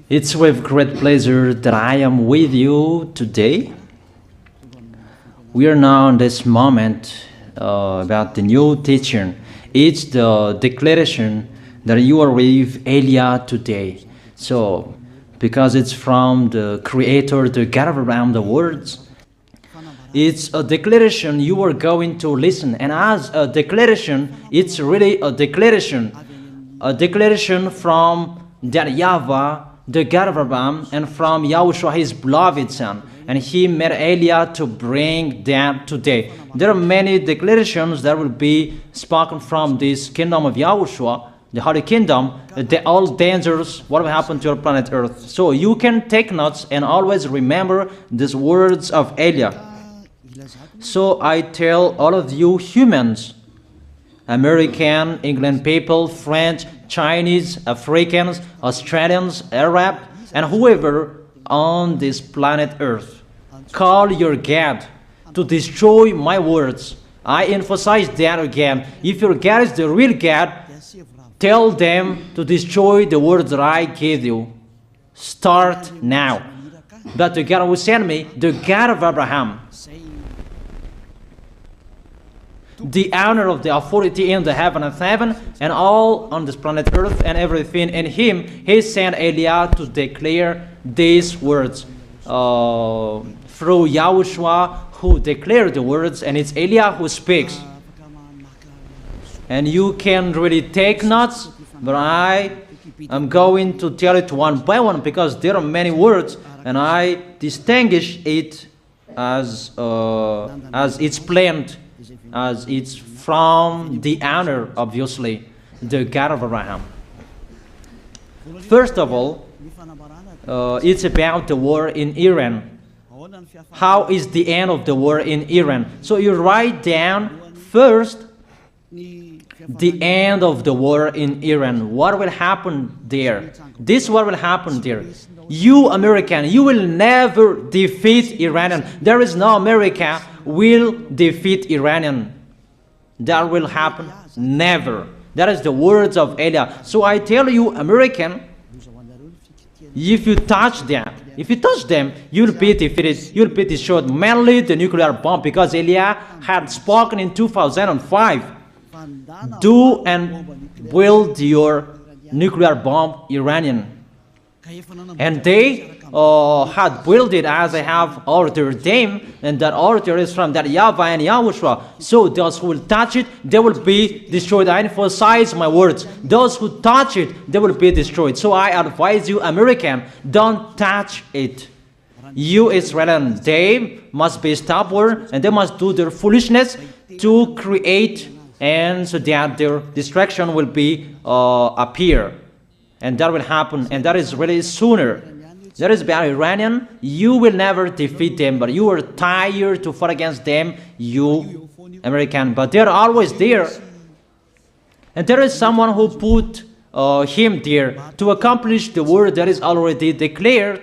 It's with great pleasure that I am with you today. We are now in this moment about the new teaching. It's the declaration that you are with Elia today. So, because it's from the Creator, the God of around the words, it's a declaration you are going to listen. And as a declaration, it's really a declaration from that YAHVAH, the God of Abraham, and from YAHOSHUAH, his beloved son. And he made Elia to bring them today. There are many declarations that will be spoken from this kingdom of YAHOSHUAH, the Holy Kingdom, all dangers, what will happen to your planet Earth. So you can take notes and always remember these words of Elia. So I tell all of you humans, American, England people, French, Chinese, Africans, Australians, Arab, and whoever on this planet Earth, call your God to destroy my words. I emphasize that again. If your God is the real God, tell them to destroy the words that I gave you. Start now. But the God who sent me, the God of Abraham, the honor of the authority in the heaven of heaven and all on this planet Earth and everything in him, he sent Elia to declare these words through YAHOSHUAH, who declared the words, and it's Elia who speaks. And you can really take notes, but I am going to tell it one by one because there are many words, and I distinguish it as it's planned, as it's from the honor, obviously, the God of Abraham. First of all, it's about the war in Iran. How is the end of the war in Iran? So you write down first the end of the war in Iran. What will happen there? This what will happen there. You American, you will never defeat Iranian. There is no America will defeat Iranian. That will happen never. That is the words of Elia. So I tell you, American, if you touch them, you'll be defeated, you'll be destroyed. Mainly the nuclear bomb, because Elia had spoken in 2005. Do and build your nuclear bomb, Iranian. And they had built it as I have ordered them, and that order is from that YAHVAH and YAHOSHUAH. So those who will touch it, they will be destroyed. I emphasize my words. Those who touch it, they will be destroyed. So I advise you, American, don't touch it. You Israelis, they must be stubborn, and they must do their foolishness to create, and so that their destruction will be appear. And that will happen, and that is really sooner. That is about Iranian. You will never defeat them, but you are tired to fight against them, you American. But they're always there. And there is someone who put him there to accomplish the word that is already declared,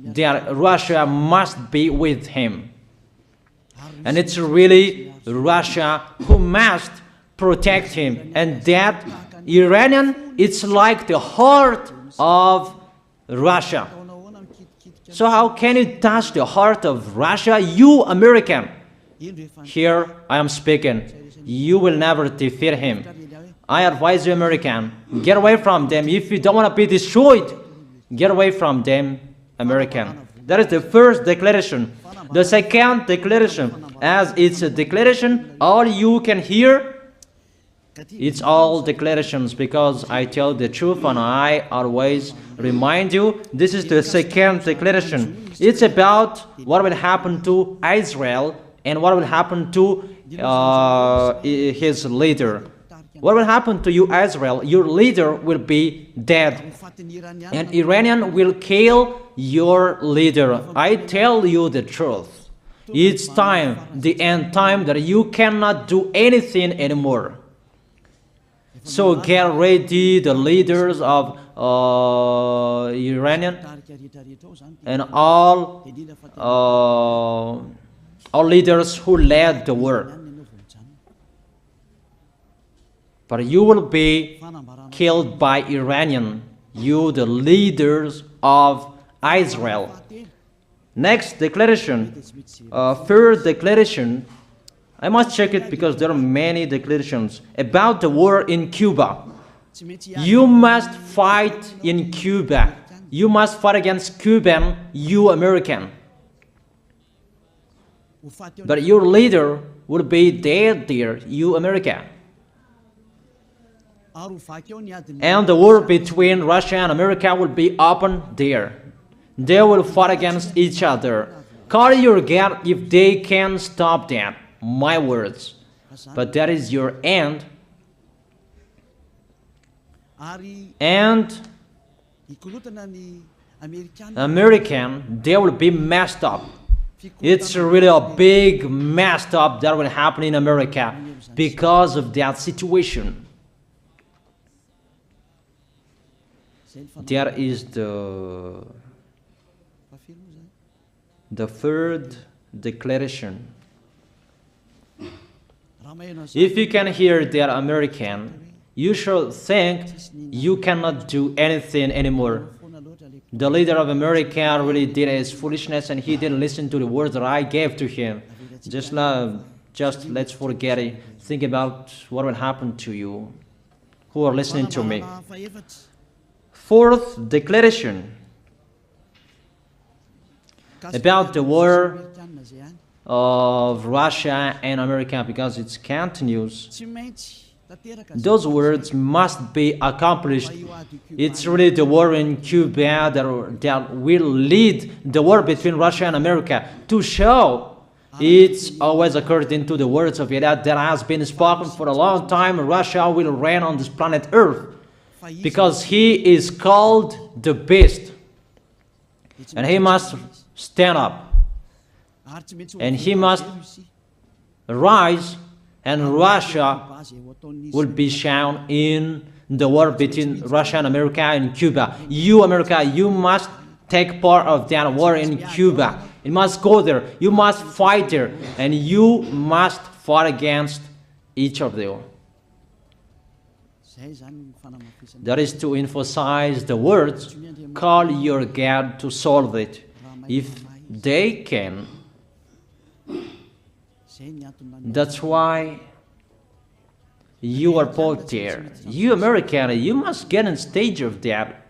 that Russia must be with him. And it's really Russia who must protect him. And that Iranian, it's like the heart of Russia. So how can you touch the heart of Russia? You American. Here I am speaking. You will never defeat him. I advise you, American, get away from them. If you don't want to be destroyed, get away from them, American. That is the first declaration. The second declaration, as it's a declaration, all you can hear, it's all declarations, because I tell the truth and I always remind you, this is the second declaration. It's about what will happen to Israel and what will happen to his leader. What will happen to you, Israel? Your leader will be dead, and Iranian will kill your leader. I tell you the truth. It's time, the end time, that you cannot do anything anymore. So get ready, the leaders of Iranian and all leaders who led the war. But you will be killed by Iranian. you the leaders of Israel. Next declaration, third declaration, I must check it because there are many declarations about the war in Cuba. You must fight in Cuba. You must fight against Cuban, you American. But your leader will be dead there, you America. And the war between Russia and America will be open there. They will fight against each other. Call your God if they can stop that. My words. But that is your end. And American, they will be messed up. It's really a big messed up that will happen in America because of that situation. That is the third declaration. If you can hear that American, you should think you cannot do anything anymore. The leader of America really did his foolishness and he didn't listen to the words that I gave to him. Just let's forget it. Think about what will happen to you who are listening to me. Fourth declaration about the war of Russia and America, because it continues. Those words must be accomplished. It's really the war in Cuba that will lead the war between Russia and America to show it's always according to the words of YAH that has been spoken for a long time. Russia will reign on this planet Earth because he is called the beast, and he must stand up, and he must rise, and Russia will be shown in the war between Russia and America and Cuba. You, America, you must take part of that war in Cuba. You must go there. You must fight there. And you must fight against each of them. That is to emphasize the words, call your God to solve it. If they can, that's why you are put there. You American, you must get in stage of that.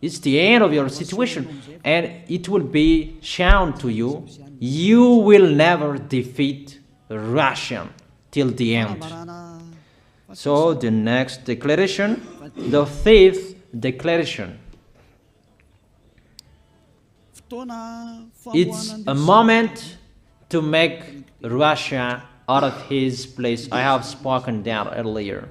It's the end of your situation, and it will be shown to you. You will never defeat Russia till the end. So the next declaration, the fifth declaration. It's a moment to make Russia out of his place. I have spoken that earlier.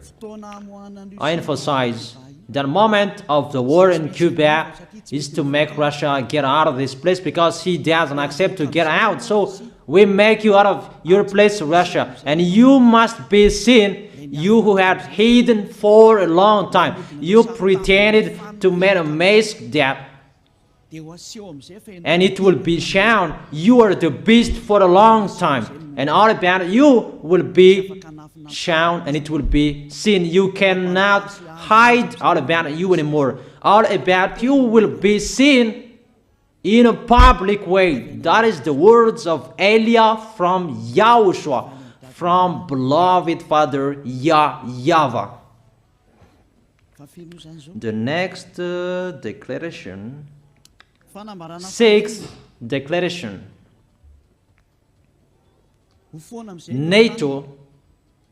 I emphasize that moment of the war in Cuba is to make Russia get out of this place because he doesn't accept to get out. So we make you out of your place, Russia, and you must be seen. You who had hidden for a long time, you pretended to make a mask that, and it will be shown you are the beast for a long time, and all about you will be shown, and it will be seen. You cannot hide all about you anymore. All about you will be seen in a public way. That is the words of Elia from YAHOSHUAH, from beloved Father YAHVAH. The next declaration, sixth declaration. NATO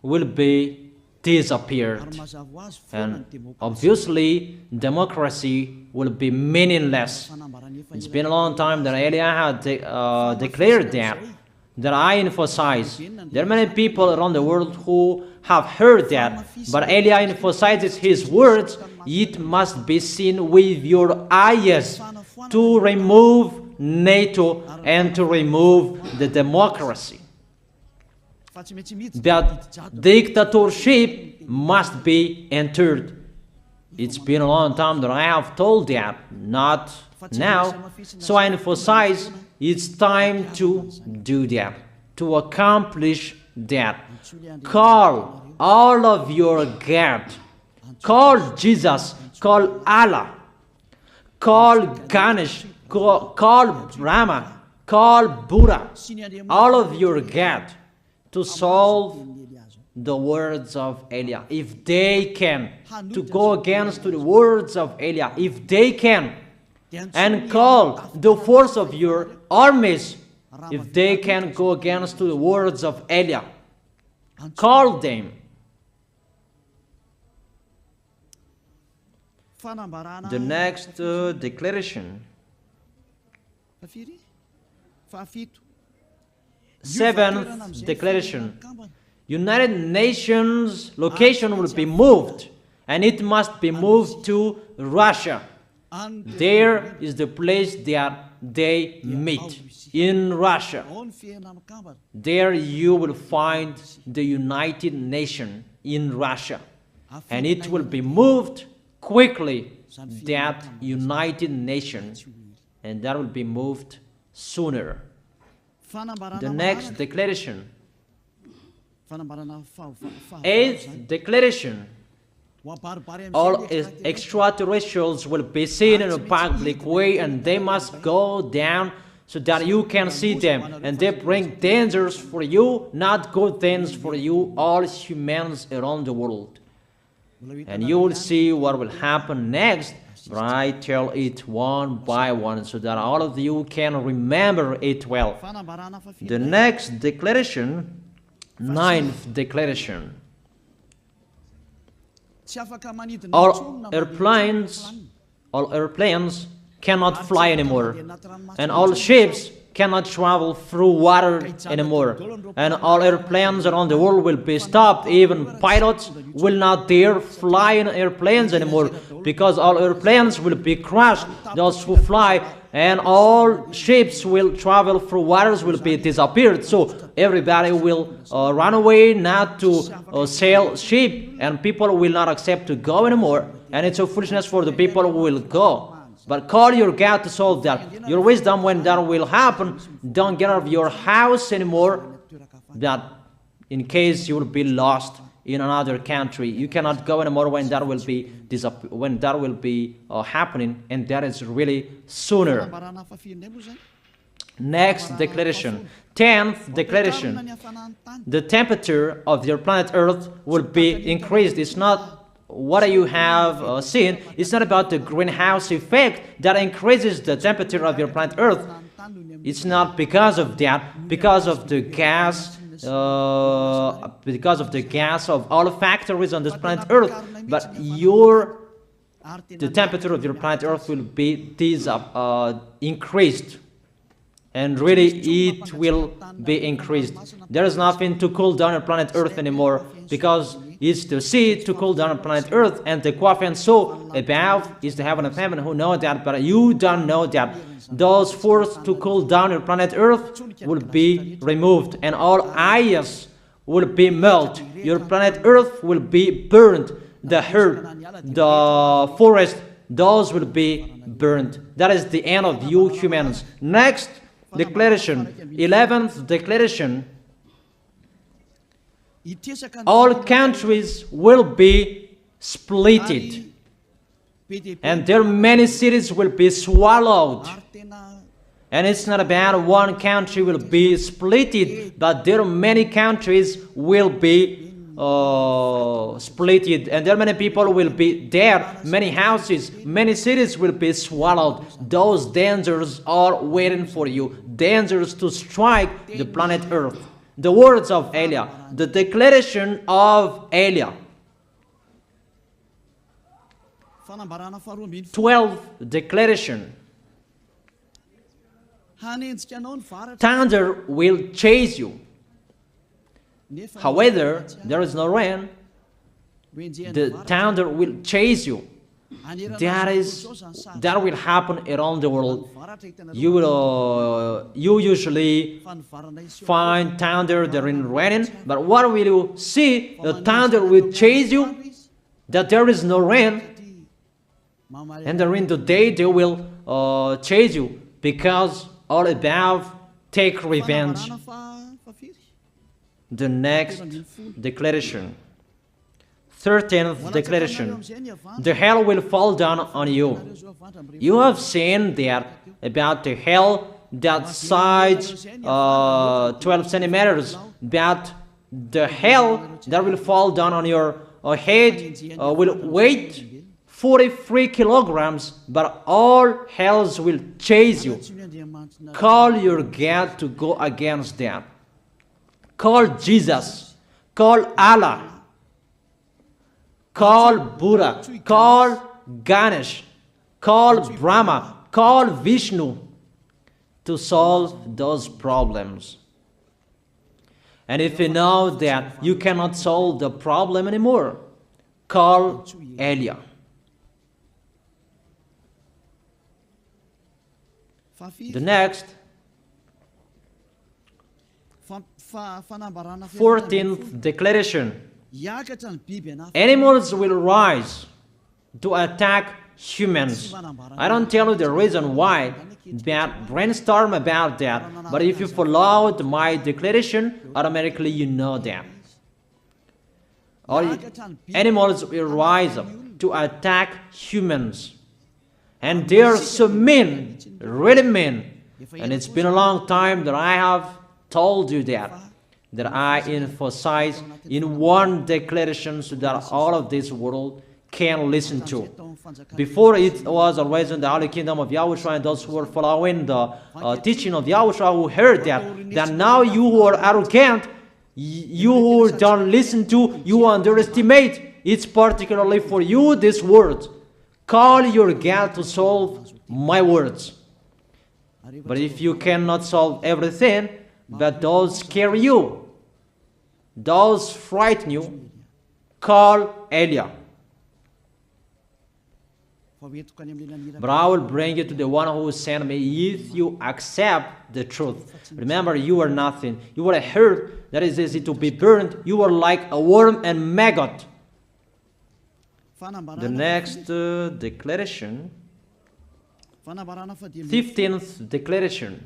will be disappeared, and obviously democracy will be meaningless. It's been a long time that Elia had declared that I emphasize. There are many people around the world who have heard that, but Elia emphasizes his words. It must be seen with your eyes to remove NATO and to remove the democracy. That dictatorship must be entered. It's been a long time that I have told that, not now. So I emphasize it's time to do that, to accomplish that. Call all of your God. Call Jesus. Call Allah. call Ganesh, call Brahma, call Buddha, all of your God, to solve the words of Eliah. If they can, to go against the words of Eliah, if they can, and call the force of your armies, if they can go against the words of Eliah, call them. The next declaration, seventh declaration, United Nations location will be moved, and it must be moved to Russia. There is the place that they meet, in Russia. There you will find the United Nations in Russia, and it will be moved quickly, that United Nations, and that will be moved sooner. The next declaration, eighth declaration, all extraterrestrials will be seen in a public way, and they must go down so that you can see them, and they bring dangers for you, not good things for you, all humans around the world. And you will see what will happen next, but I tell it one by one so that all of you can remember it well. The next declaration, ninth declaration, all airplanes cannot fly anymore, and all ships cannot travel through water anymore, and all airplanes around the world will be stopped. Even pilots will not dare fly in airplanes anymore, because all airplanes will be crushed, those who fly, and all ships will travel through waters will be disappeared. So everybody will run away not to sail ship, and people will not accept to go anymore, and it's a foolishness for the people who will go. But call your God to solve that. Your wisdom when that will happen. Don't get out of your house anymore, that in case you will be lost in another country. You cannot go anymore when that will be happening, and that is really sooner. Next declaration, 10th declaration, the temperature of your planet Earth will be increased. It's not what you have seen. It's not about the greenhouse effect that increases the temperature of your planet Earth. It's not because of that, because of the gas, of all factories on this planet Earth. But the temperature of your planet Earth will be increased, and really it will be increased. There is nothing to cool down your planet Earth anymore, because it's the sea to cool down on planet Earth, and the Quaff and so above is the heaven of heaven. Who know that? But you don't know that. Those forces to cool down your planet Earth will be removed, and all ice will be melted. Your planet Earth will be burned. The earth, the forest, those will be burned. That is the end of you humans. Next declaration, 11th declaration, all countries will be splitted, and their many cities will be swallowed. And it's not about one country will be splitted, but there are many countries will be splitted, and there are many people will be dead, many houses, many cities will be swallowed. Those dangers are waiting for you, dangers to strike the planet Earth. The words of Eliah, the declaration of Eliah. 12th declaration. Thunder will chase you. However, there is no rain. The thunder will chase you. That will happen around the world. You usually find thunder during raining, but what will you see? The thunder will chase you, that there is no rain, and during the day they will chase you, because all above take revenge. The next declaration, 13th declaration. The hell will fall down on you. You have seen that about the hell that size 12 centimeters, that the hell that will fall down on your head will weigh 43 kilograms, but all hells will chase you. Call your God to go against that. Call Jesus. Call Allah. Call Buddha. Call Ganesh. Call Brahma. Call Vishnu to solve those problems. And if you know that you cannot solve the problem anymore, call YAH. The next, 14th declaration. Animals will rise to attack humans. I don't tell you the reason why, but brainstorm about that. But if you followed my declaration, automatically you know that. All animals will rise up to attack humans. And they are so mean, really mean. And it's been a long time that I have told you that I emphasize in one declaration so that all of this world can listen to. Before it was always in the Holy Kingdom of YAHOSHUAH, and those who were following the teaching of YAHOSHUAH who heard that now you who are arrogant, you who don't listen to, you underestimate. It's particularly for you, this word. Call your God to solve my words. But if you cannot solve everything, but those scare you, those frighten you, call YAH. But I will bring you to the one who sent me if you accept the truth. Remember, you are nothing. You are a herb that is easy to be burned. You are like a worm and maggot. The next declaration, 15th declaration.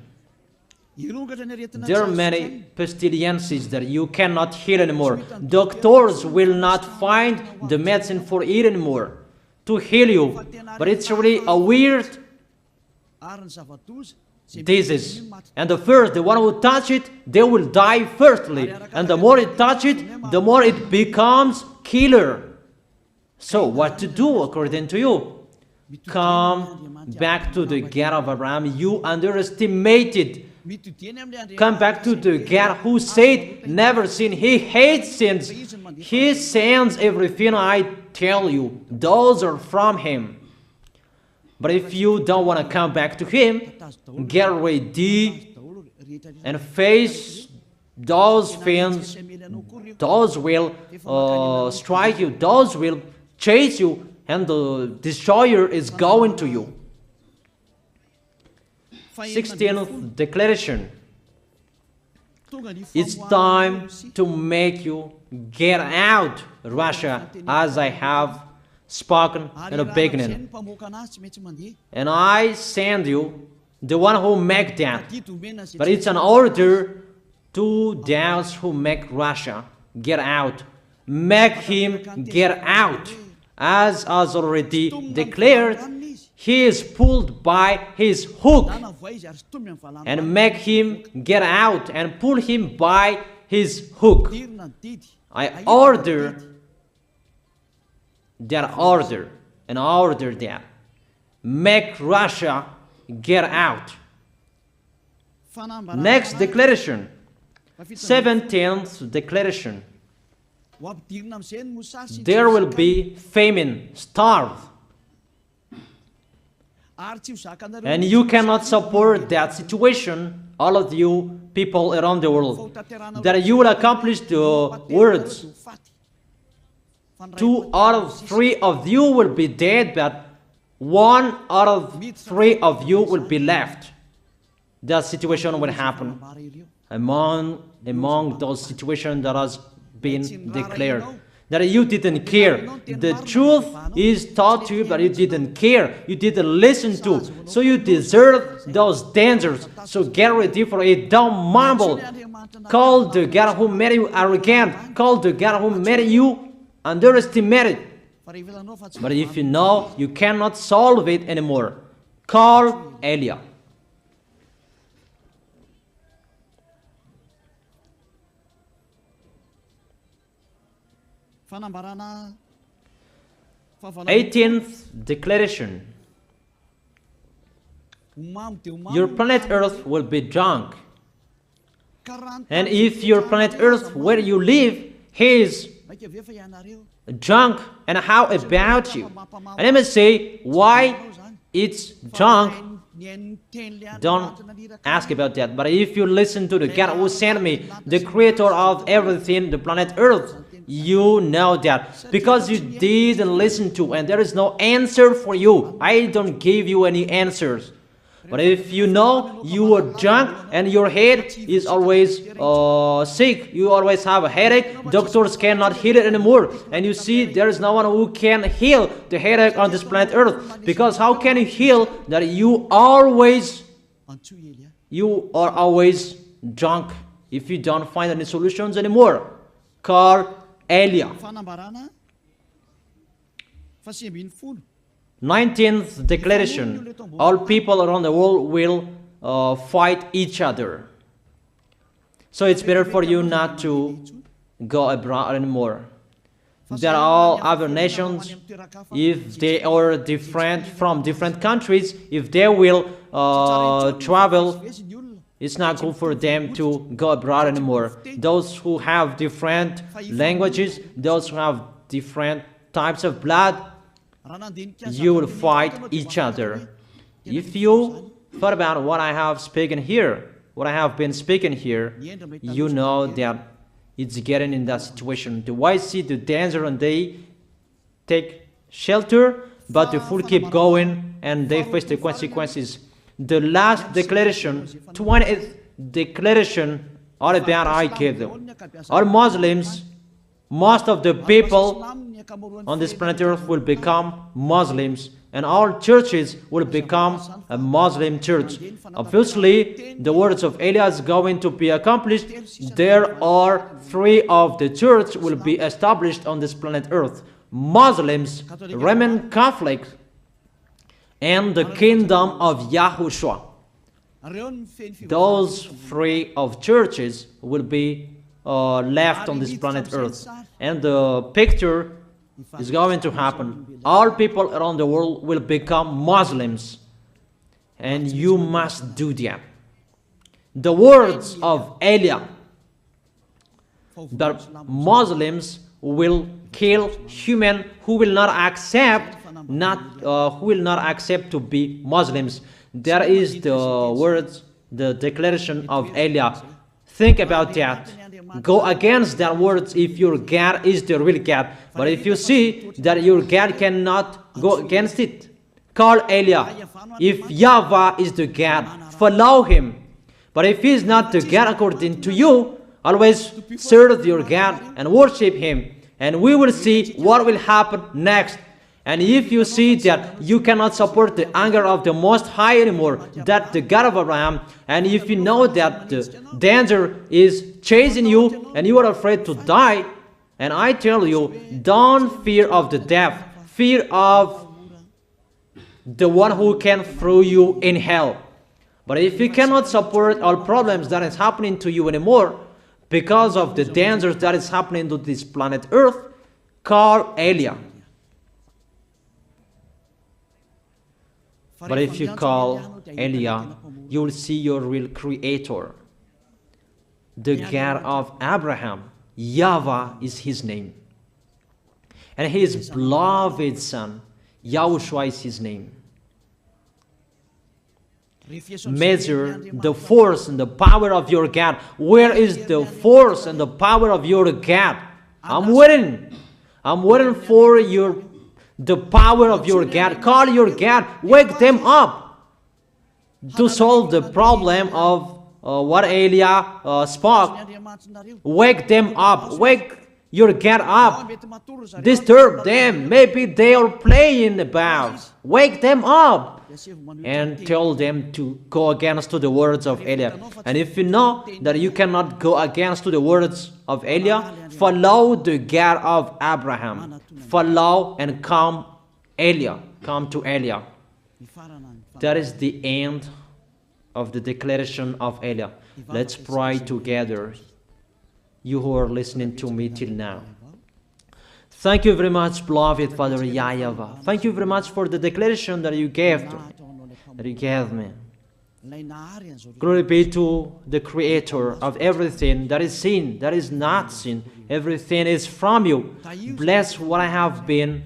There are many pestilences that you cannot heal anymore. Doctors will not find the medicine for it anymore to heal you. But it's really a weird disease. And the one who touch it, they will die firstly. And the more it touch it, the more it becomes killer. So what to do according to you? Come back to the God of Abraham. You underestimated. Come back to the God who said, never sin. He hates sins. He sends everything I tell you. Those are from Him. But if you don't want to come back to Him, get ready and face those things. Those will strike you. Those will chase you, and the destroyer is going to you. 16th declaration. It's time to make you get out Russia, as I have spoken in the beginning. And I send you the one who make that. But it's an order to those who make Russia get out. Make him get out. As already declared, he is pulled by his hook, and make him get out and pull him by his hook. I order that order, and order that. Make Russia get out. Next declaration, 17th declaration. There will be famine, starve. And you cannot support that situation, all of you people around the world, that you will accomplish the words. 2 out of 3 of you will be dead, but 1 out of 3 of you will be left. That situation will happen among those situations that has been declared. That you didn't care. The truth is taught to you, but you didn't care. You didn't listen to. So you deserve those dangers. So get ready for it. Don't mumble. Call the God who made you arrogant. Call the God who made you underestimate it. But if you know you cannot solve it anymore, call Eliah. Eighteenth declaration. Your planet Earth will be drunk. And if your planet Earth where you live is drunk, and how about you? And let me say why it's drunk. Don't ask about that. But if you listen to the God who sent me, the creator of everything, the planet Earth, you know that. Because you didn't listen to, and there is no answer for you. I don't give you any answers. But if you know you are drunk and your head is always sick, you always have a headache, doctors cannot heal it anymore. And you see there is no one who can heal the headache on this planet Earth. Because how can you heal that you are always drunk if you don't find any solutions anymore? Call Eliah. 19th declaration. All people around the world will fight each other. So it's better for you not to go abroad anymore. There are all other nations, if they are different from different countries, if they will travel, it's not good for them to go abroad anymore. Those who have different languages, those who have different types of blood, you will fight each other. If you thought about what I have spoken here, what I have been speaking here, you know that it's getting in that situation. The wise see the danger and they take shelter, but the fool keep going and they face the consequences. The last declaration, 20th declaration, all about I gave them. All Muslims, most of the people on this planet Earth will become Muslims, and all churches will become a Muslim church. Obviously, the words of Eliah is going to be accomplished. There are 3 of the church will be established on this planet Earth: Muslims, Roman Catholic, and the kingdom of YAHOSHUAH. Those 3 of churches will be left on this planet Earth, and the picture is going to happen. All people around the world will become Muslims, and you must do that. The words of Eliah, that Muslims will kill human who will not accept to be Muslims. That is the words, the declaration of Eliah. Think about that. Go against that words if your God is the real God. But if you see that your God cannot go against it, call Eliah. If YAHVAH is the God, follow him. But if he is not the God according to you, always serve your God and worship him. And we will see what will happen next. And if you see that you cannot support the anger of the Most High anymore, that the God of Abraham, and if you know that the danger is chasing you and you are afraid to die, and I tell you, don't fear of the death, fear of the one who can throw you in hell. But if you cannot support all problems that is happening to you anymore, because of the dangers that is happening to this planet Earth, call Eliah. But if you call Eliah, you will see your real creator, the God of Abraham. YAHVAH is his name. And his beloved son, YAHOSHUAH is his name. Measure the force and the power of your God. Where is the force and the power of your God? I'm waiting. I'm waiting for the power of your God. Call your God. Wake them up to solve the problem of what Eliah spoke. Wake them up. Wake You get up, disturb them. Maybe they are playing about. Wake them up and tell them to go against to the words of Eliah. And if you know that you cannot go against to the words of Eliah, follow the God of Abraham. Follow and come Eliah. Come to Eliah. That is the end of the declaration of Eliah. Let's pray together. You who are listening to me till now. Thank you very much, beloved Father YAHVAH. Thank you very much for the declaration that you gave me. Glory be to the Creator of everything that is seen, that is not seen. Everything is from you. Bless what I have been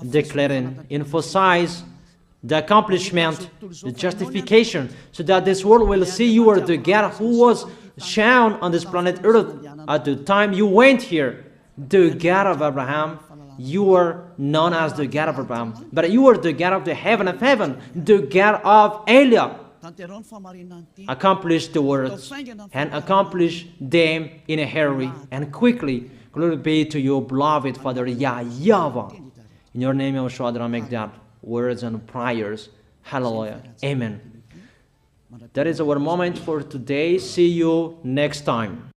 declaring. Emphasize the accomplishment, the justification, so that this world will see you are the God who was shown on this planet Earth at the time you went here. The God of Abraham. You are known as the God of Abraham, but you are the God of the heaven of heaven, the God of Eliah. Accomplish the words and accomplish them in a hurry and quickly. Glory be to you, beloved Father YAHVAH. In your name, YAHOSHUAH, I make that words and prayers. Hallelujah. Amen. That is our moment for today. See you next time.